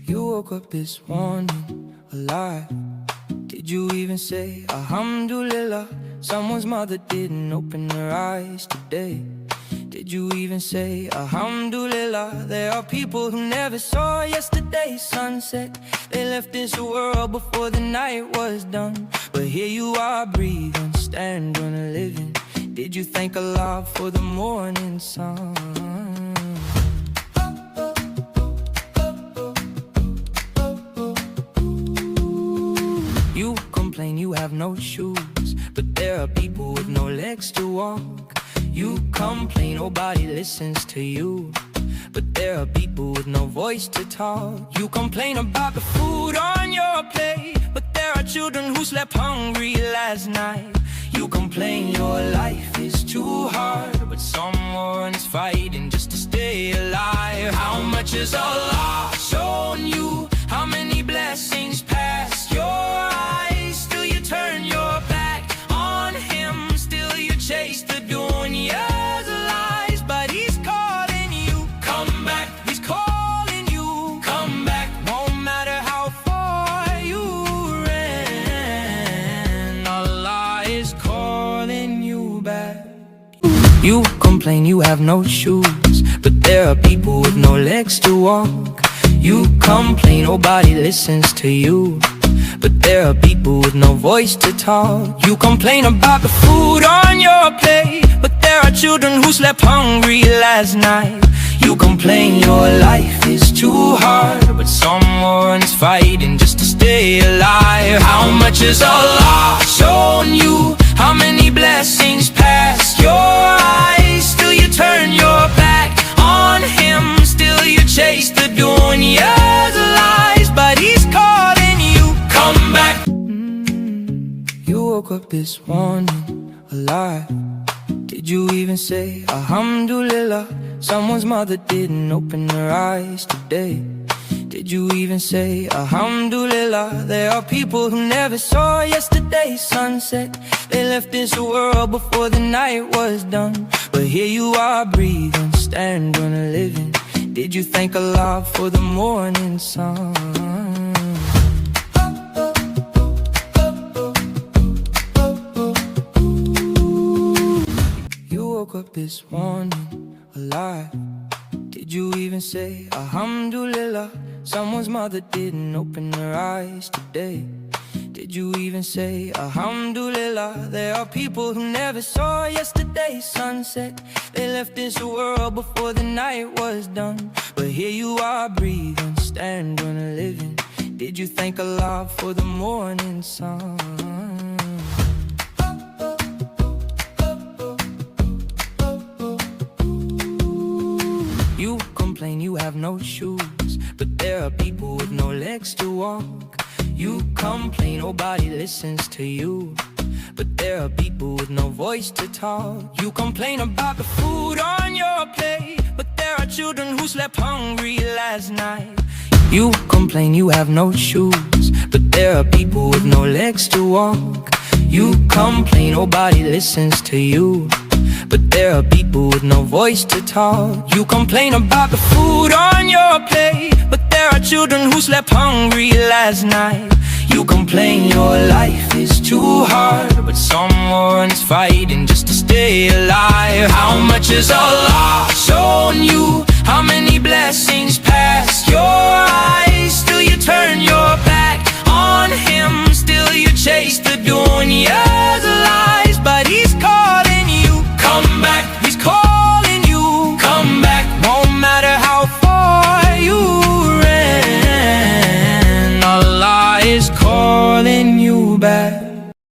You woke up this morning alive. Did you even say Alhamdulillah? Someone's mother didn't open her eyes today. Did you even say Alhamdulillah? There are people who never saw yesterday's sunset. They left this world before the night was done. But here you are breathing, stand on a living. Did you thank Allah for the morning sun? You complain you have no shoes, but there are people with no legs to walk. You complain nobody listens to you, but there are people with no voice to talk. You complain about the food on your plate, but there are children who slept hungry last night. You complain your life is too hard, but someone's fighting just to stay alive. How much has Allah shown you? How many blessings past your eyes? Still you turn your back on Him. Still you chase the dunya's lies. But He's calling you, come back. He's calling you, come back. No matter how far you ran, Allah is calling you back. You complain you have no shoes, but there are people with no legs to walk. You complain nobody listens to you, but there are people with no voice to talk. You complain about the food on your plate, but there are children who slept hungry last night. You complain your life is too hard, but someone's fighting just to stay alive. How much has Allah shown you? How many blessings past your eyes? Still you turn your back on Him. Still you chase the dunya's lies. But He's calling you, come back. You woke up this morning alive. Did you even say Alhamdulillah? Someone's mother didn't open her eyes today. Did you even say Alhamdulillah? There are people who never saw yesterday's sunset. They left this world before the night was done. But here you are breathing, stand on a living. Did you thank Allah for the morning sun? You woke up this morning alive. Did you even say Alhamdulillah? Someone's mother didn't open her eyes today. Did you even say Alhamdulillah? There are people who never saw yesterday's sunset. They left this world before the night was done. But here you are breathing, stand on a living. Did you thank Allah for the morning sun? You complain you have no shoes, but there are people with no legs to walk. You complain nobody listens to you, but there are people with no voice to talk. You complain about the food on your plate, but there are children who slept hungry last night. You complain you have no shoes, but there are people with no legs to walk. You complain nobody listens to you, but there are people with no voice to talk. You complain about the food on your plate, but there are children who slept hungry last night. You complain your life is too hard, but someone's fighting just to stay alive. How much has Allah shown you? How many blessings past your eyes? Still you turn your back on Him. Still you chase the dunya.